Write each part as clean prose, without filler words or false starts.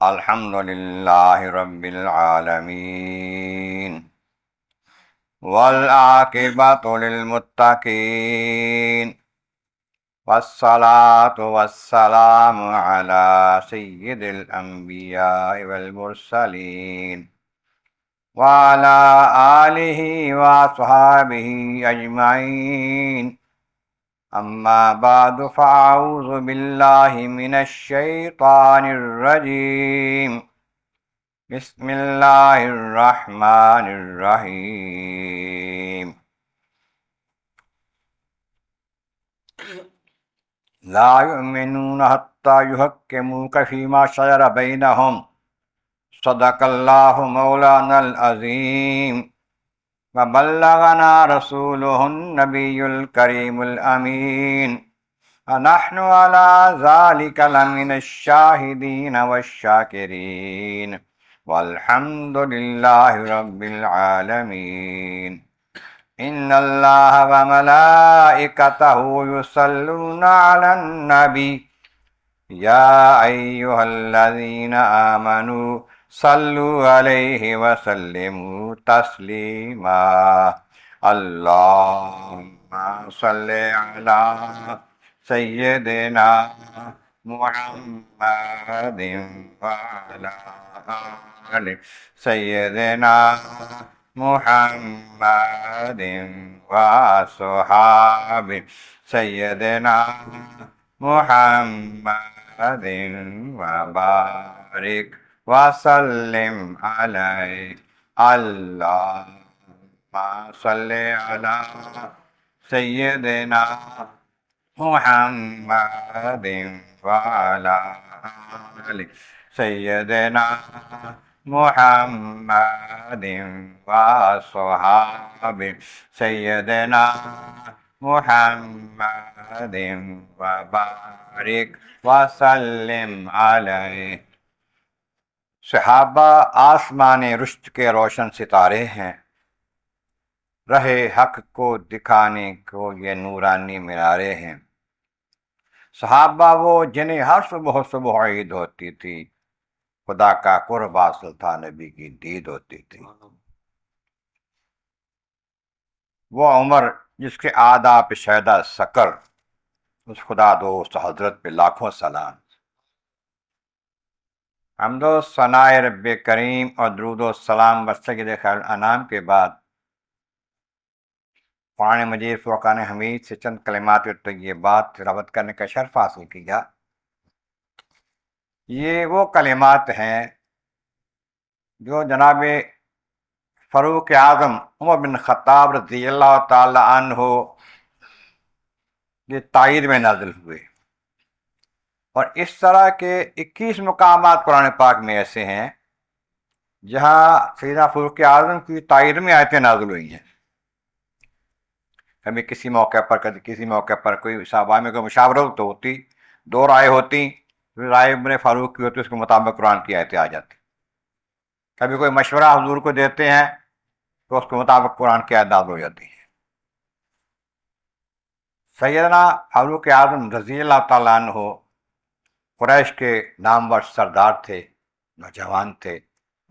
الحمد للہ رب العالمین والعاقبۃ للمتقین والصلاة والسلام علی سید الانبیاء والمرسلین وعلی آلہ واصحابہ اجمعین اما بعد فاعوذ باللہ من الشیطان الرجیم بسم اللہ الرحمن الرحیم لا یؤمنون حتی یحکموک فیما شجر بینہم صدق اللہ مولانا العظیم وبلغنا رسوله النبی الکریم الامین ونحن على ذلك لمن الشاہدین والشاکرین والحمد للہ رب العالمین ان اللہ وملائکتہ یصلون علی النبی یا ایہا الذین آمنوا صلوا علیہ وسلموا تسلیما اللہم صلی علی سیدنا محمد وعلی آل سیدنا محمد وصحاب سیدنا محمد وبارک وسلم علیہ اللہم صلی علی سیدنا محمد وعلی آل سیدنا محمد وصحاب سیدنا محمد وبارک وسلم علیہ۔ صحابہ آسمان رشد کے روشن ستارے ہیں، راہ حق کو دکھانے کو یہ نورانی منارے ہیں۔ صحابہ وہ جنہیں ہر صبح صبح عید ہوتی تھی، خدا کا قرب حاصل تھا، نبی کی دید ہوتی تھی۔ وہ عمر جس کے آداب شیدہ سکر، اس خدا دوست حضرت پہ لاکھوں سلام۔ حمد و ثناء رب کریم اور درود و سلام بر سید خیر الانام کے بعد قرآن مجید فرقان حمید سے چند کلمات طیبات تلاوت کرنے کا شرف حاصل کیا۔ یہ وہ کلمات ہیں جو جناب فاروق اعظم عمر بن خطاب رضی اللہ تعالی عنہ یہ تائید میں نازل ہوئے، اور اس طرح کے 21 مقامات قرآن پاک میں ایسے ہیں جہاں سیدنا فاروق اعظم کی تائید میں آیتیں نازل ہوئی ہیں۔ کبھی کسی موقع پر کوئی صحابہ میں کوئی مشاورت تو ہوتی، دو رائے ہوتی، رائے ابن فاروق کی ہوتی، اس کے مطابق قرآن کی آیتیں آ جاتی۔ کبھی کوئی مشورہ حضور کو دیتے ہیں تو اس کے مطابق قرآن کی آیت نازل ہو جاتی ہے۔ سیدنا فاروق اعظم رضی اللہ تعالیٰ عنہ قریش کے نامور سردار تھے، نوجوان تھے،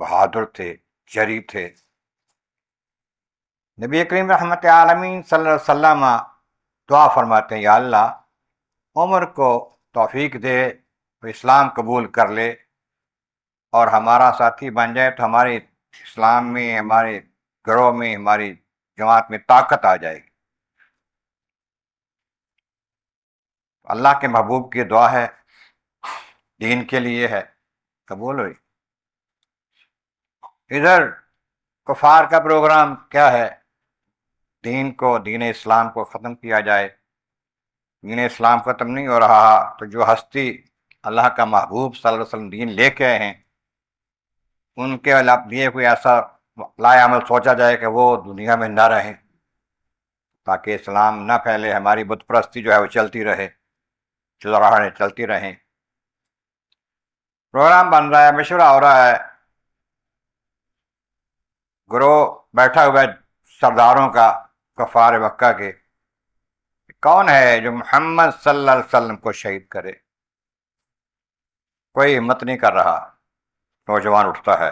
بہادر تھے، جری تھے۔ نبی کریم رحمت عالمین صلی اللہ علیہ وسلم دعا فرماتے ہیں، یا اللہ عمر کو توفیق دے، وہ اسلام قبول کر لے اور ہمارا ساتھی بن جائے تو ہمارے اسلام میں، ہمارے گروہ میں، ہماری جماعت میں طاقت آ جائے گی۔ اللہ کے محبوب کی دعا ہے، دین کے لیے ہے، قبول ہوئی۔ ادھر کفار کا پروگرام کیا ہے؟ دین اسلام کو ختم کیا جائے۔ دین اسلام ختم نہیں ہو رہا تو جو ہستی اللہ کا محبوب صلی اللہ علیہ وسلم دین لے کے آئے ہیں ان کے لیے کوئی ایسا لائے عمل سوچا جائے کہ وہ دنیا میں نہ رہیں، تاکہ اسلام نہ پھیلے، ہماری بت پرستی جو ہے وہ چلتی رہے، چلتی رہیں۔ پروگرام بن رہا ہے، مشورہ ہو رہا ہے، گروہ بیٹھا ہوا ہے سرداروں کا، کفار مکہ کے، کون ہے جو محمد صلی اللہ علیہ وسلم کو شہید کرے؟ کوئی ہمت نہیں کر رہا۔ نوجوان اٹھتا ہے،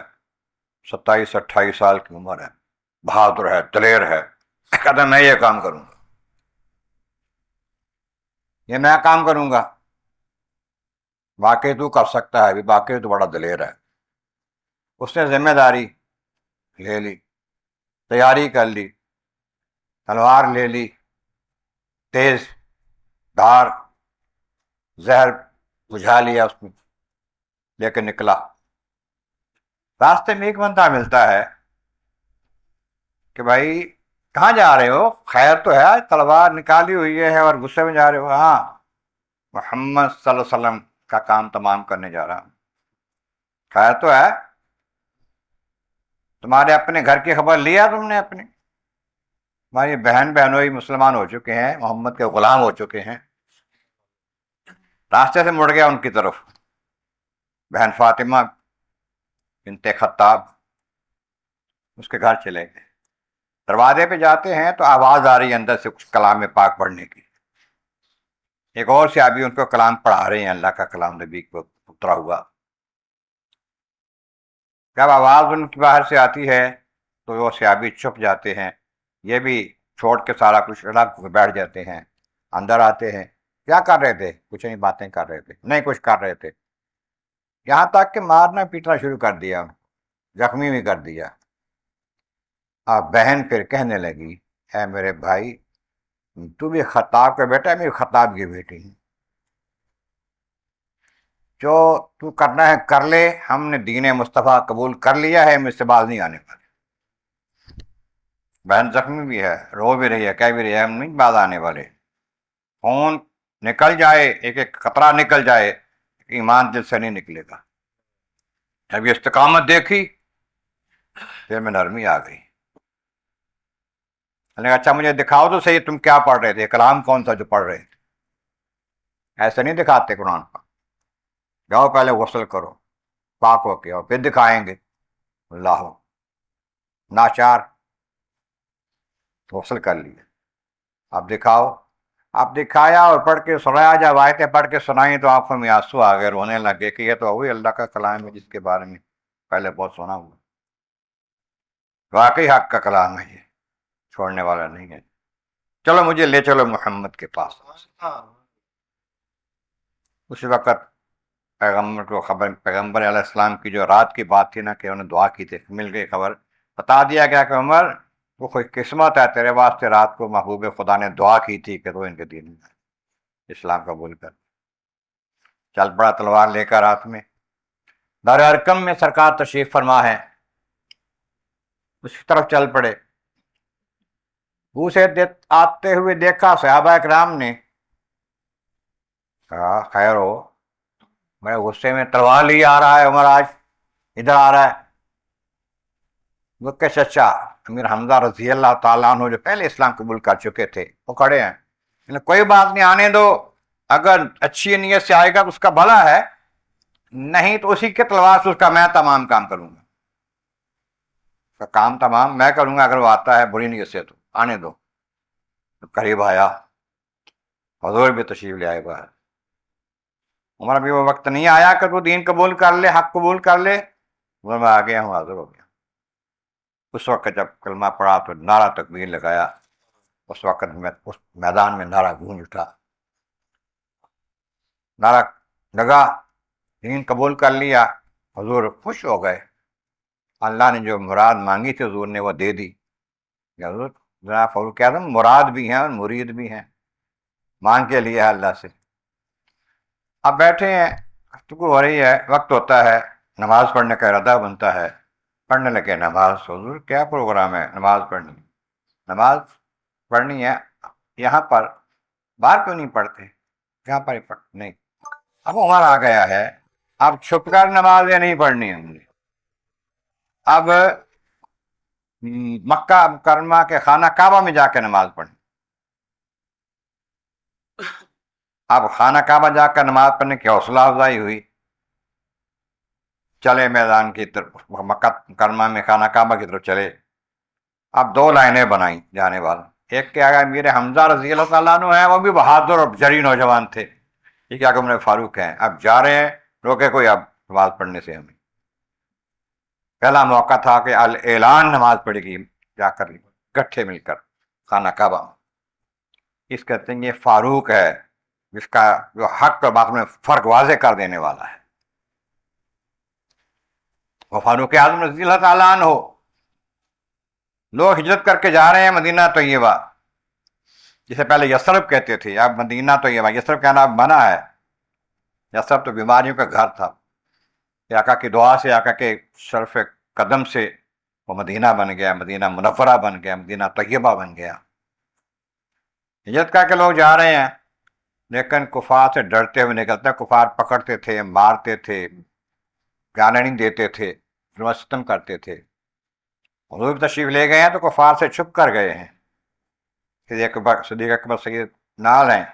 27-28 سال کی عمر ہے، بہادر ہے، دلیر ہے، کہتا ہے میں یہ کام کروں گا، یہ میں کام کروں گا۔ واقعی تو کر سکتا ہے، واقعی تو بڑا دلیر ہے۔ اس نے ذمہ داری لے لی، تیاری کر لی، تلوار لے لی، تیز دھار زہر بجھا لیا اس میں، لے کے نکلا۔ راستے میں ایک بندہ ملتا ہے کہ بھائی کہاں جا رہے ہو؟ خیر تو ہے، تلوار نکالی ہوئی ہے اور غصے میں جا رہے ہو؟ ہاں، محمد صلی اللہ علیہ وسلم کا کام تمام کرنے جا رہا ہوں۔ خیر تو ہے، تمہارے اپنے گھر کی خبر لیا تم نے اپنے؟ ہماری بہن بہنوئی مسلمان ہو چکے ہیں، محمد کے غلام ہو چکے ہیں۔ راستے سے مڑ گیا ان کی طرف، بہن فاطمہ بنت خطاب اس کے گھر چلے گئے۔ دروازے پہ جاتے ہیں تو آواز آ رہی ہے اندر سے کچھ کلام پاک پڑھنے کی۔ ایک اور صحابی ان کو کلام پڑھا رہے ہیں، اللہ کا کلام نبی کو اترا ہوا۔ جب آواز ان کی باہر سے آتی ہے تو وہ صحابی چھپ جاتے ہیں، یہ بھی چھوڑ کے سارا کچھ الگ بیٹھ جاتے ہیں۔ اندر آتے ہیں، کیا کر رہے تھے؟ کچھ نہیں، باتیں کر رہے تھے، نہیں کچھ کر رہے تھے، یہاں تک کہ مارنا پیٹنا شروع کر دیا، زخمی بھی کر دیا۔ اب بہن پھر کہنے لگی، اے میرے بھائی، تو بھی خطاب کا بیٹا ہے، میری خطاب کی بیٹی ہے، جو تو کرنا ہے کر لے، ہم نے دین مصطفیٰ قبول کر لیا ہے، مجھ سے باز نہیں آنے والے۔ بہن زخمی بھی ہے، رو بھی رہی ہے، کہہ بھی رہی ہے ہم نہیں باز آنے والے۔ خون نکل جائے، ایک ایک قطرہ نکل جائے، ایمان دل سے نہیں نکلے گا۔ جب یہ استقامت دیکھی پھر میں نرمی آ گئی۔ میں نے کہا اچھا مجھے دکھاؤ تو صحیح، تم کیا پڑھ رہے تھے، کلام کون سا جو پڑھ رہے تھے؟ ایسے نہیں دکھاتے قرآن کا، جاؤ پہلے غسل کرو، پاک ہو کے آؤ پھر دکھائیں گے۔ اللہ ناچار، غسل کر لیے، اب دکھاؤ۔ اب دکھایا اور پڑھ کے سنایا، جب آیتیں پڑھ کے سنائیں تو آنکھوں میں آنسو آ گئے، رونے لگے کہ یہ تو وہی اللہ کا کلام ہے جس کے بارے میں پہلے بہت سنا ہوا، واقعی حق کا کلام ہے، یہ چھوڑنے والا نہیں ہے، چلو مجھے لے چلو محمد کے پاس۔ اسی وقت پیغمبر کو خبر، پیغمبر علیہ السلام کی جو رات کی بات تھی نا کہ انہوں نے دعا کی تھی، مل گئی خبر، بتا دیا گیا کہ عمر وہ خوش قسمت ہے، تیرے واسطے رات کو محبوب خدا نے دعا کی تھی کہ تو ان کے دین میں اسلام قبول کر۔ چل پڑا تلوار لے کر ہاتھ میں، دار ارقم میں سرکار تشریف فرما ہے، اس کی طرف چل پڑے۔ اسے آتے ہوئے دیکھا صحابہ کرام نے، کہا خیر ہو، بڑے غصے میں تلوار لی آ رہا ہے عمر، آج ادھر آ رہا ہے۔ وہ کہ چچا امیر حمزہ رضی اللہ تعالیٰ عنہ جو پہلے اسلام قبول کر چکے تھے وہ کھڑے ہیں، کوئی بات نہیں، آنے دو، اگر اچھی نیت سے آئے گا تو اس کا بھلا ہے، نہیں تو اسی کے تلوار سے اس کا میں تمام کام کروں گا، اس کا کام تمام میں کروں گا، اگر وہ آتا ہے بری نیت سے تو آنے دو۔ قریب آیا، حضور بھی تشریف لے آئے باہر۔ عمر ابھی وہ وقت نہیں آیا کہ تو دین قبول کر لے، حق قبول کر لے، عمر میں آ گیا ہوں، حاضر ہو گیا۔ اس وقت جب کلمہ پڑھا تو نعرہ تکبیر لگایا، اس وقت میں اس میدان میں نعرہ گونج اٹھا، نعرہ لگا، دین قبول کر لیا۔ حضور خوش ہو گئے، اللہ نے جو مراد مانگی تھی حضور نے وہ دے دی۔ حضور جناب فاروق اعظم مراد بھی ہیں اور مرید بھی ہیں، مانگ کے لیا اللہ سے۔ اب بیٹھے ہیں، گفتگو ہو رہی ہے، وقت ہوتا ہے، نماز پڑھنے کا ارادہ بنتا ہے، پڑھنے لگے نماز۔ حضور کیا پروگرام ہے؟ نماز پڑھنی، نماز پڑھنی ہے، یہاں پر باہر کیوں نہیں پڑھتے؟ یہاں پر ہی پڑھ نہیں۔ اب عمر آ گیا ہے، اب چھپ کر نمازیں نہیں پڑھنی ہم نے، اب مکہ مکرمہ کے خانہ کعبہ میں جا کے نماز پڑھنی۔ اب خانہ کعبہ جا کر نماز پڑھنے کی حوصلہ افزائی ہوئی، چلے میدان کی طرف، مکہ مکرمہ میں خانہ کعبہ کی طرف چلے۔ اب دو لائنیں بنائیں جانے والا، ایک کے آگے امیر حمزہ رضی اللہ تعالیٰ عنہ ہیں، وہ بھی بہادر اور جری نوجوان تھے، ٹھیک ہے، عمر فاروق ہیں، اب جا رہے ہیں، روکے کوئی اب نماز پڑھنے سے ہمیں۔ پہلا موقع تھا کہ الاعلان نماز پڑھے گی جا کر اکٹھے مل کر خانہ کعبہ. اس کہتے ہیں یہ فاروق ہے جس کا جو حق اور باطل میں فرق واضح کر دینے والا ہے. وہ فاروق اعظم رضی اللہ تعالیٰ عنہ ہو. لوگ ہجرت کر کے جا رہے ہیں مدینہ طیبہ، جسے پہلے یثرب کہتے تھے، اب مدینہ طیبہ. یثرب کہنا اب منع ہے. یثرب تو بیماریوں کا گھر تھا. آقا کی دعا سے، آقا کے شرف قدم سے وہ مدینہ بن گیا، مدینہ منورہ بن گیا، مدینہ طیبہ بن گیا. ہجرت کر کے لوگ جا رہے ہیں لیکن کفار سے ڈرتے ہوئے نکلتے. کفار پکڑتے تھے، مارتے تھے، جانے نہیں دیتے تھے، ظلم ستم کرتے تھے. حضور تشریف لے گئے ہیں تو کفار سے چھپ کر گئے ہیں. صدیق اکبر سید نال ہیں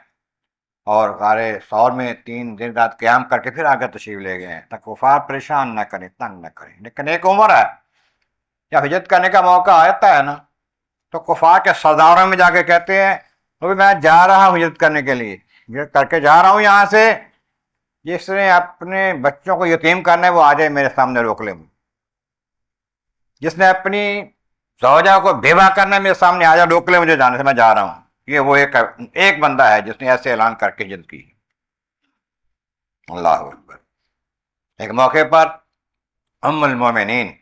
اور غار ثور میں 3 دن رات قیام کر کے پھر آگے تشریف لے گئے ہیں تاکہ کفار پریشان نہ کریں، تنگ نہ کریں. لیکن ایک عمر ہے جب ہجرت کرنے کا موقع آتا ہے نا تو کفار کے سرداروں میں جا کے کہتے ہیں میں جا رہا ہوں ہجرت کرنے کے لیے، ہجرت کر کے جا رہا ہوں یہاں سے، جس نے اپنے بچوں کو یتیم کرنا ہے وہ آ جائے میرے سامنے روک لے. جس نے اپنی زوجہ کو بیوہ کرنا ہے میرے سامنے آ جائے روک لے مجھے جانے سے، میں جا رہا ہوں. یہ وہ ایک بندہ ہے جس نے ایسے اعلان کر کے ہجرت کی. اللہ اکبر. ایک موقع پر ام المومنین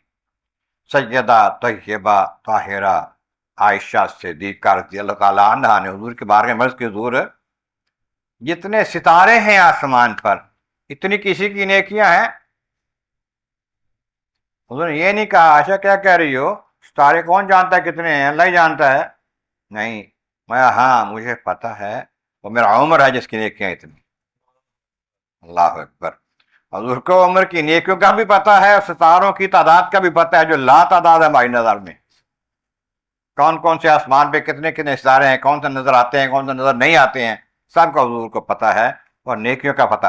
سیدہ طیبہ طاہرہ عائشہ صدیقہ رضی اللہ تعالیٰ عنہا نے حضور کے بارے میں عرض کی حضور جتنے ستارے ہیں آسمان پر اتنی کسی کی نیکیاں ہیں. حضور نے یہ نہیں کہا عائشہ کیا کہہ رہی ہو، ستارے کون جانتا ہے کتنے ہیں، اللہ ہی جانتا ہے. نہیں، میں ہاں مجھے پتہ ہے، وہ میرا عمر ہے جس کی نیکیاں اتنی. اللہ اکبر. حضور کو عمر کی نیکیوں کا بھی پتہ ہے اور ستاروں کی تعداد کا بھی پتہ ہے جو لا تعداد ہے ہماری نظر میں. کون کون سے آسمان پہ کتنے کتنے ستارے ہیں، کون سے نظر آتے ہیں، کون سے نظر نہیں آتے ہیں، سب کا حضور کو پتہ ہے. اور نیکیوں کا پتہ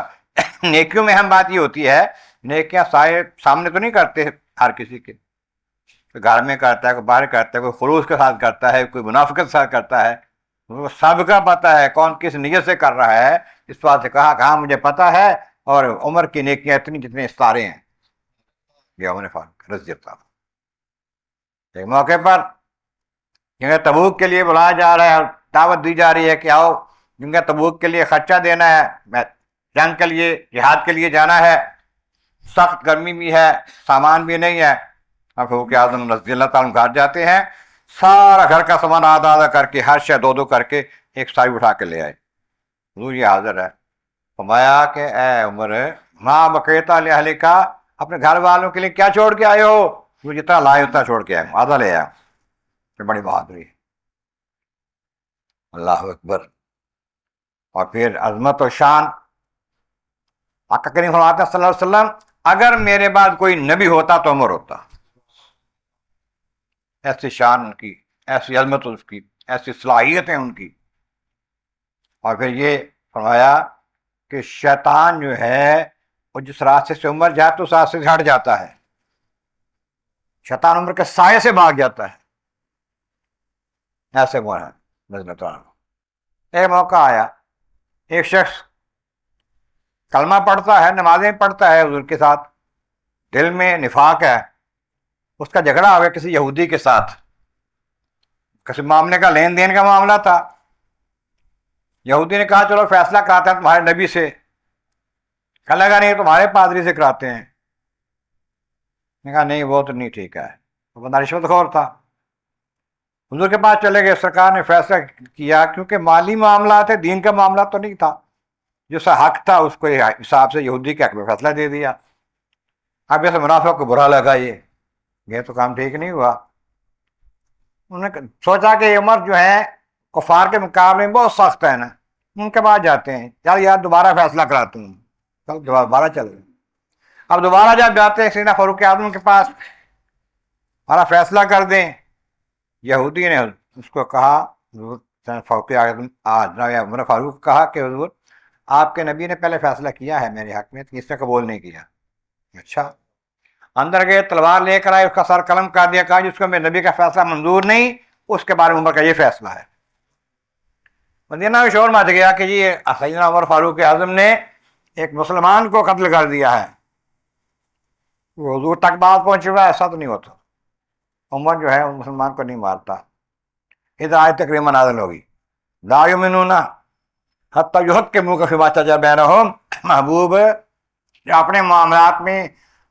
نیکیوں میں اہم بات یہ ہوتی ہے نیکیاں سامنے تو نہیں کرتے ہر کسی کے، گھر میں کرتا ہے، کوئی باہر کرتا ہے، کوئی خلوص کے ساتھ کرتا ہے، کوئی منافقت کے ساتھ کرتا ہے. سب کا پتہ ہے کون کس نیت سے کر رہا ہے. اس بات سے کہا کہاں مجھے پتہ ہے اور عمر کی نیکیاں اتنی جتنے ستارے ہیں. یہ عمر فاروق رضی اللہ عنہ. ایک موقع پر جنگ تبوک کے لیے بلایا جا رہا ہے، دعوت دی جا رہی ہے کہ آؤ جنگ تبوک کے لیے خرچہ دینا ہے، جنگ کے لیے جہاد کے لیے جانا ہے، سخت گرمی بھی ہے، سامان بھی نہیں ہے. اب فاروق اعظم رضی اللہ تعالیٰ گھر جاتے ہیں، سارا گھر کا سامان آدھا آدھا کر کے ہر شے 2 کر کے ایک ساری اٹھا کے لے آئے. حضور یہ حاضر ہے. فرمایا کہ اے عمر ماں بقیتا لأہلک، اپنے گھر والوں کے لیے کیا چھوڑ کے آئے ہو؟ وہ جتنا لائے اتنا چھوڑ کے آئے، آدھا لے آیا. بڑی بہادری. اللہ اکبر. اور پھر عظمت و شان. آقا کریم فرماتے ہیں صلی اللہ علیہ وسلم اگر میرے بعد کوئی نبی ہوتا تو عمر ہوتا. ایسی شان ان کی، ایسی عظمت اس کی، ایسی صلاحیتیں ان کی. اور پھر یہ فرمایا کہ شیطان جو ہے وہ جس راستے سے عمر جائے تو اس راستے سے ہٹ جاتا ہے. شیطان عمر کے سائے سے بھاگ جاتا ہے. ایسے عمر ہے نظر. ایک موقع آیا، ایک شخص کلمہ پڑھتا ہے، نمازیں پڑھتا ہے حضور کے ساتھ، دل میں نفاق ہے. اس کا جھگڑا ہو گیا کسی یہودی کے ساتھ، کسی معاملے کا لین دین کا معاملہ تھا. یہودی نے کہا چلو فیصلہ کراتے ہیں تمہارے نبی سے. کہنے لگا نہیں تمہارے پادری سے کراتے ہیں. نے کہا نہیں وہ تو نہیں ٹھیک ہے. وہ بندہ رشوت خور تھا. حضور کے پاس چلے گئے، سرکار نے فیصلہ کیا کیونکہ مالی معاملات ہے، دین کا معاملہ تو نہیں تھا. جو سا حق تھا اس کو حساب سے یہودی کے حق میں فیصلہ دے دیا. اب ایسے منافق کو برا لگا، یہ تو کام ٹھیک نہیں ہوا. انہوں نے سوچا کہ عمر جو ہے کفار کے مقابلے میں بہت سخت ہے نا، ان کے بعد جاتے ہیں، یار دوبارہ فیصلہ کراتے ہیں. دوبارہ چل گئے. اب دوبارہ جب جاتے ہیں سیدنا فاروق اعظم کے پاس ہمارا فیصلہ کر دیں. یہودی نے اس کو کہا، فاروق اعظم عمر فاروق کہا کہ حضور آپ کے نبی نے پہلے فیصلہ کیا ہے میرے حق میں، اس نے قبول نہیں کیا. اچھا. اندر گئے، تلوار لے کر آئے، اس کا سر قلم کر دیا، کہا جس کو میرے نبی کا فیصلہ منظور نہیں اس کے بارے میں عمر کا یہ فیصلہ ہے. مدینہ میں شور مچ گیا کہ جی سیدنا عمر فاروق اعظم نے ایک مسلمان کو قتل کر دیا ہے. وہ حضور تک بات پہنچ رہا ہے، ایسا تو نہیں ہوتا. عمر جو ہے وہ مسلمان کو نہیں مارتا. ادھر آیت کریمہ نازل ہوگی لا یؤمنون حتی یحکموک فیما شجر بینہم. محبوب جو اپنے معاملات میں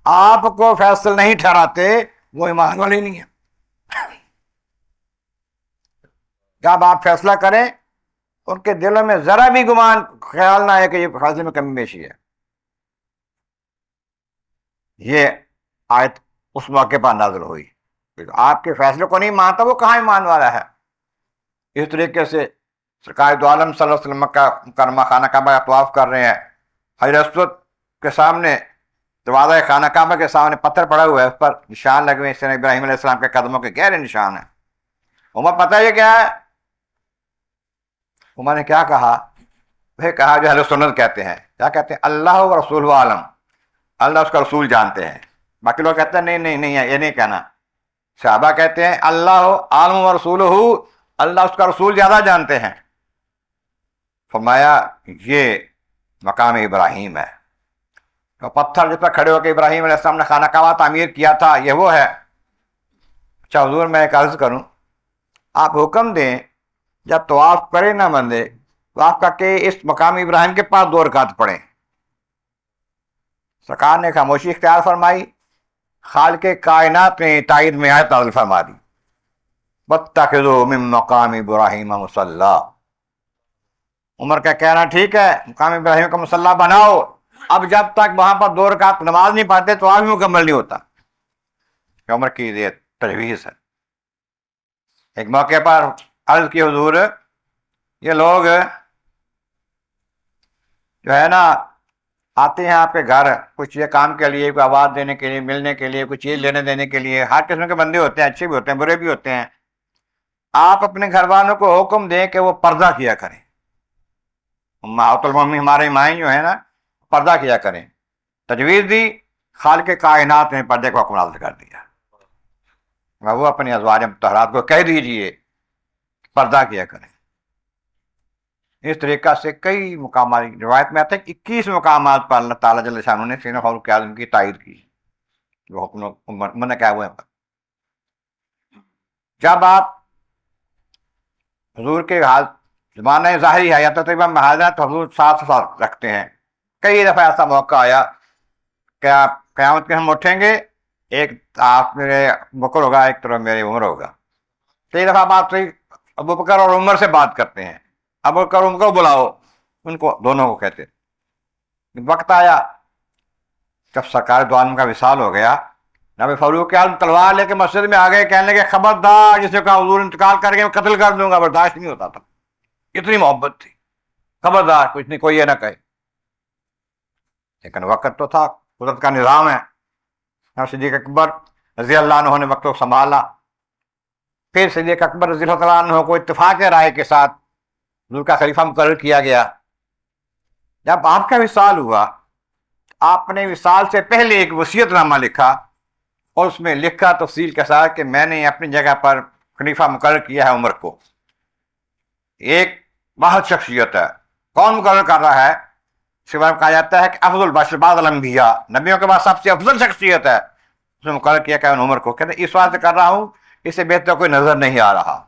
آپ کو فیصل نہیں ٹھہراتے وہ ایمان والے نہیں ہیں. جب آپ فیصلہ کریں ان کے دلوں میں ذرا بھی گمان خیال نہ ہے کہ یہ فیصلے میں کمی بیشی ہے. یہ آیت اس موقع پر نازل ہوئی. آپ کے فیصلے کو نہیں مانتا وہ کہاں ایمان والا ہے. اس طریقے سے سرکار دو عالم صلی اللہ علیہ وسلم کا مکرمہ خانہ کعبہ کا طواف کر رہے ہیں. حجر اسود کے سامنے، دروازہ خانہ کعبہ کے سامنے پتھر پڑا ہوا ہے، اس پر نشان لگے ہوئے ہیں ابراہیم علیہ السلام کے قدموں کے گہرے نشان ہیں. عمر پتہ ہے یہ کیا ہے؟ عمر نے کیا کہا؟ وہ کہا جو اہل سنت کہتے ہیں. کیا کہتے ہیں؟ اللہ و رسول عالم، اللہ اس کا رسول جانتے ہیں. باقی لوگ کہتے ہیں نہیں نہیں نہیں یہ نہیں کہنا. صحابہ کہتے ہیں اللہ عالم و رسول، اللہ اس کا رسول زیادہ جانتے ہیں. فرمایا یہ مقام ابراہیم ہے. تو پتھر جس پر کھڑے ہو کے ابراہیم علیہ السلام نے خانہ کعبہ تعمیر کیا تھا یہ وہ ہے. اچھا حضور میں ایک عرض کروں، آپ حکم دیں جب طواف کرے نہ بندے طواف کر کے اس مقام ابراہیم کے پاس 2 رکعت پڑھیں. سرکار نے خاموشی اختیار فرمائی. خالق کائنات نے تائید میں آیت نازل فرما دی واتخذوا من مقام ابراہیم مصلی. عمر کا کہنا ٹھیک ہے، مقام ابراہیم کا مصلی بناؤ. اب جب تک وہاں پر 2 رکعت نماز نہیں پڑھتے تو بھی مکمل نہیں ہوتا. عمر کی یہ تجویز ہے. ایک موقع پر عرض کی حضور یہ لوگ جو ہے نا آتے ہیں آپ کے گھر کچھ یہ کام کے لیے، کوئی آواز دینے کے لیے، ملنے کے لیے، کچھ چیز لینے دینے کے لیے. ہر قسم کے بندے ہوتے ہیں، اچھے بھی ہوتے ہیں برے بھی ہوتے ہیں. آپ اپنے گھر والوں کو حکم دیں کہ وہ پردہ کیا کریں. امہات المومنین ہمارے مائیں جو ہیں نا پردہ کیا کریں. تجویز دی، خالق کائنات نے پردے کو حکم نازل کر دیا. وہ اپنی ازواج مطہرات کو کہہ دیجئے پردہ کیا کریں. اس طریقہ سے کئی مقامات روایت میں آتا ہے 21 مقامات پر اللہ تعالیٰ جل شانہ نے سیدنا فاروق اعظم کی تائید کی جو حکم عمر نے کہا ہوا ہے. جب آپ حضور کے حال زمانہ ظاہری ہے یا تقریباً محاذہ تو حضور 7 سال رکھتے ہیں. کئی دفعہ ایسا موقع آیا کہ آپ قیامت میں ہم اٹھیں گے، ایک آپ میرے بکر ہوگا، ایک طرف میرے عمر ہوگا. کئی دفعہ آپ ابو بکر اور عمر سے بات کرتے ہیں. ابو بکر عمر کو بلاؤ، ان کو دونوں کو کہتے. وقت آیا جب سرکار دو عالم کا وصال ہو گیا، نبی فاروق اعظم تلوار لے کے مسجد میں آ گئے، کہنے لگے خبردار جسے کہا حضور انتقال کر کے میں قتل کر دوں گا. برداشت نہیں ہوتا تھا، اتنی محبت تھی. خبردار کچھ نہیں، کوئی یہ نہ کہے. لیکن وقت تو تھا، قدرت کا نظام ہے. صدیق اکبر رضی اللہ عنہ نے وقت کو سنبھالا. پھر صدیق اکبر رضی اللہ عنہ کو اتفاق رائے کے ساتھ حضور کا خلیفہ مقرر کیا گیا. جب آپ کا وصال ہوا، آپ نے وصال سے پہلے ایک وصیت نامہ لکھا اور اس میں لکھا تفصیل کے ساتھ کہ میں نے اپنی جگہ پر خلیفہ مقرر کیا ہے عمر کو. ایک واحد شخصیت ہے. کون مقرر کر رہا ہے؟ سوائے کہا جاتا ہے کہ افضل البشر بعد الانبیاء، نبیوں کے بعد سب سے افضل شخصیت ہے. اس نے مقرر کیا کہ عمر کو. کہتے ہیں اس واسطے کر رہا ہوں اس سے بہتر کوئی نظر نہیں آ رہا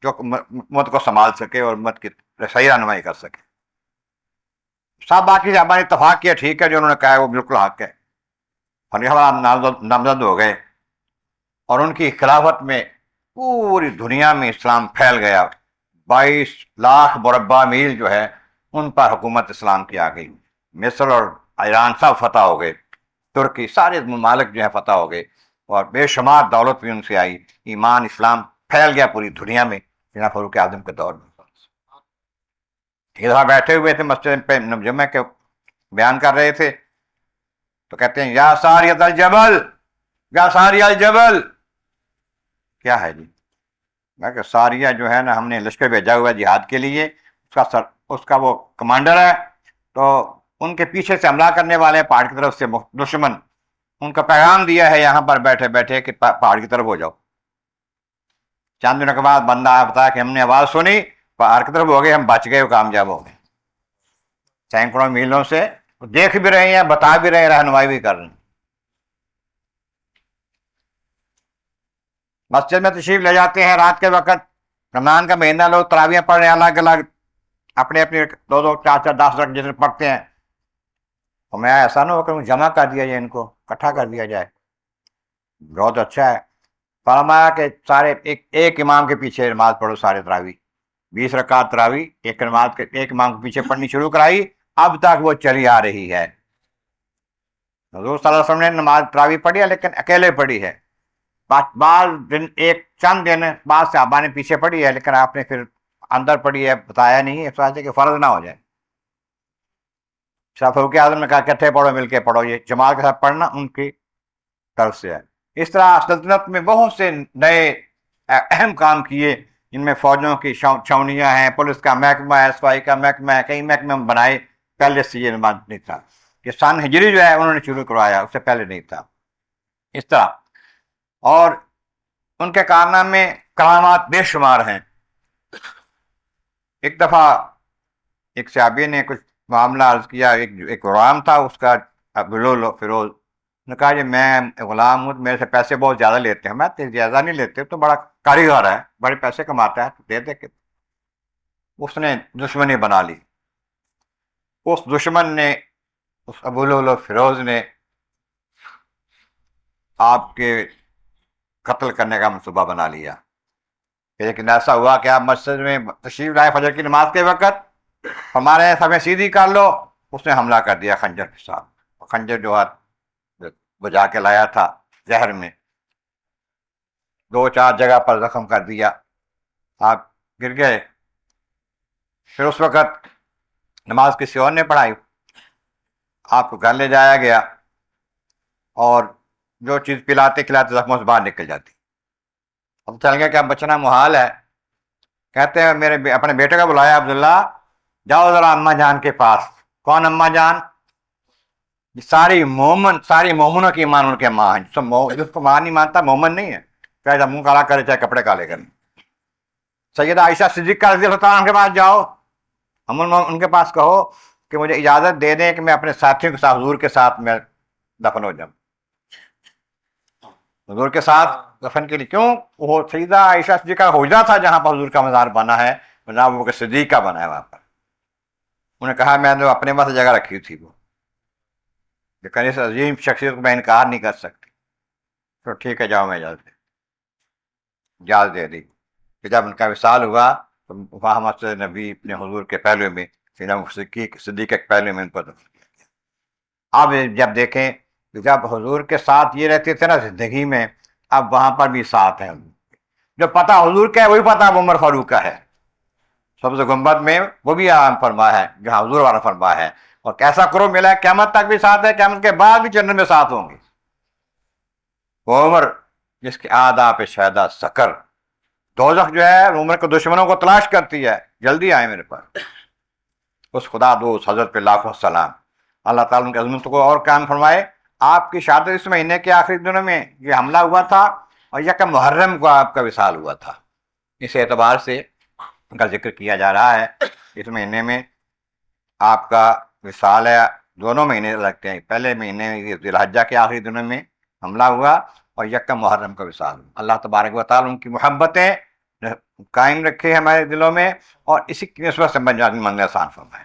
جو امت کو سنبھال سکے اور امت کی صحیح رہنمائی کر سکے. سب باقی صحابہ نے اتفاق کیا ٹھیک ہے جو انہوں نے کہا ہے وہ بالکل حق ہے. خلیفہ نامزد ہو گئے اور ان کی خلافت میں پوری دنیا میں اسلام پھیل گیا. 22 لاکھ مربع میل جو ہے ان پر حکومت اسلام کی آ گئی. مصر اور ایران سب فتح ہو گئے، ترکی سارے ممالک جو ہے فتح ہو گئے اور بے شمار دولت بھی ان سے آئی. ایمان اسلام پھیل گیا پوری دنیا میں جناب فاروق اعظم کے دور میں. ادھر بیٹھے ہوئے تھے مسجد پہ جمعہ کے بیان کر رہے تھے تو کہتے ہیں یا ساریۃ الجبل، یا ساریہ الجبل. کیا ہے جی؟ کہ ساریہ جو ہے نا ہم نے لشکر بھیجا ہوا ہے جہاد کے لیے، اس کا وہ کمانڈر ہے، تو ان کے پیچھے سے حملہ کرنے والے پہاڑ کی طرف سے دشمن، ان کا پیغام دیا ہے یہاں پر بیٹھے بیٹھے کہ پہاڑ کی طرف ہو جاؤ. چند دنوں کے بعد بندہ آیا بتایا کہ ہم نے آواز سنی، پہاڑ کی طرف ہو گئے، ہم بچ گئے، کامیاب ہو گئے. سینکڑوں میلوں سے دیکھ بھی رہے ہیں، بتا بھی رہے ہیں، رہنمائی بھی کر رہے ہیں. مسجد میں تشریف لے جاتے ہیں رات کے وقت، رمضان کا مہینہ لوگ تراویح پڑھ رہے ہیں الگ الگ، اپنے اپنے 2 2 4 4 10 رکعت جتنے پڑھتے ہیں، تو میں ایسا نہ ہو کہ جمع کر دیا جائے، ان کو اکٹھا کر دیا جائے. بہت اچھا ہے. فرمایا کہ سارے ایک امام کے پیچھے نماز پڑھو، سارے تراویح 20 رکعت تراویح ایک نماز کے ایک امام کے پیچھے پڑھنی شروع کرائی، اب تک وہ چلی آ رہی ہے. حضور صلی اللہ علیہ وسلم نے نماز تراویح پڑھی ہے لیکن اکیلے پڑھی ہے. بعض دن ایک چند دن بعض صحابہ نے پیچھے پڑھی ہے، لیکن آپ نے پھر اندر پڑھی ہے، بتایا نہیں ہے اس وجہ سے کہ فرض نہ ہو جائے. شاہ فاروق اعظم نے کہا کٹھے پڑھو، مل کے پڑھو، یہ جماعت کے ساتھ پڑھنا ان کی طرف سے ہے. اس طرح سلطنت میں بہت سے نئے اہم کام کیے، جن میں فوجوں کی چھاونیاں ہیں، پولیس کا محکمہ ہے، صفائی کا محکمہ ہے، کئی محکمے بنائے. پہلے سے یہ نماز نہیں تھا، یہ سن ہجری جو ہے انہوں نے شروع کروایا، اس سے پہلے نہیں تھا. اس طرح اور ان کے کارنامے کرامات بے شمار ہیں. ایک دفعہ ایک صحابی نے کچھ معاملہ عرض کیا، ایک غلام تھا اس کا بلول فیروز نے کہا جی میں غلام ہوں، میرے سے پیسے بہت زیادہ لیتے ہیں. میں زیادہ نہیں لیتے، تو بڑا کاریگر ہے، بڑے پیسے کماتا ہے، تو دے دے کے. اس نے دشمنی بنا لی. اس دشمن نے، اس ابو فیروز نے آپ کے قتل کرنے کا منصوبہ بنا لیا. لیکن ایسا ہوا کہ آپ مسجد میں تشریف لائے فجر کی نماز کے وقت، ہمارے ہمیں سیدھی کر لو. اس نے حملہ کر دیا خنجر کے ساتھ. خنجر جو ہاتھ بجا کے لایا تھا زہر میں، 2 4 جگہ پر زخم کر دیا، آپ گر گئے. پھر اس وقت نماز کسی اور نے پڑھائی، آپ کو گھر لے جایا گیا، اور جو چیز پلاتے کھلاتے زخموں سے باہر نکل جاتی. اب چل گیا کہ اب بچنا محال ہے. کہتے ہیں میرے اپنے بیٹے کا بلایا، عبداللہ جاؤ ذرا اماں جان کے پاس. کون اماں جان؟ ساری مومنوں کی ماں ان کے ماں ہیں. جس کو ماں نہیں مانتا مومن نہیں ہے، چاہے منہ کالا کرے چاہے کپڑے کالے کریں. سیدہ عائشہ صدیقہ رضی اللہ تعالیٰ عنہ کے پاس جاؤ، ان کے پاس کہو کہ مجھے اجازت دے دیں کہ میں اپنے ساتھیوں کے ساتھ حضور کے ساتھ میں دفن ہو جاؤں. حضور کے ساتھ دفن کے لیے کیوں؟ وہ سیدہ عائشہ صدیقہ کا حجرہ تھا جہاں پر حضور کا مزار بنا ہے، جناب ابوبکر صدیق کا بنا ہے وہاں پر. انہوں نے کہا میں نے اپنے پاس جگہ رکھی تھی، وہ لیکن اس عظیم شخصیت کو میں انکار نہیں کر سکتی. تو ٹھیک ہے جاؤ، میں اجازت دے دی. کہ جب ان کا وصال ہوا تو وہاں مسجد نبی اپنے حضور کے پہلو میں سیدنا صدیق کے پہلو میں ان کو دفن کیا گیا. اب جب دیکھیں کہ جب حضور کے ساتھ یہ رہتے تھے نا زندگی میں، اب وہاں پر بھی ساتھ ہیں. جو پتہ حضور کا ہے وہی پتہ اب عمر فاروق کا ہے. سبز گنبد میں وہ بھی عام فرما ہے جہاں حضور والا فرما ہے، اور کیسا کرو ملا ہے، قیامت تک بھی ساتھ ہے، قیامت کے بعد بھی جنت میں ساتھ ہوں گے. وہ عمر جس کے آداب شہدہ سکر، دوزخ جو ہے عمر کے دشمنوں کو تلاش کرتی ہے، جلدی آئے میرے پاس. اس خدا دوست حضرت پہ لاکھوں سلام. اللہ تعالیٰ ان کی عظمت کو اور قائم فرمائے. آپ کی شہادت اس مہینے کے آخری دنوں میں یہ حملہ ہوا تھا، اور یکم محرم کو آپ کا وصال ہوا تھا. اس اعتبار سے ان کا ذکر کیا جا رہا ہے. اس مہینے میں آپ کا وصال ہے. دونوں مہینے لگتے ہیں، پہلے مہینے ذی الحجہ کے آخری دنوں میں حملہ ہوا، اور یکم محرم کا وصال ہوا. اللہ تبارک و تعالیٰ ان کی محبتیں قائم رکھے ہمارے دلوں میں، اور اسی کی نسبت سے منزل آسان فرمائے.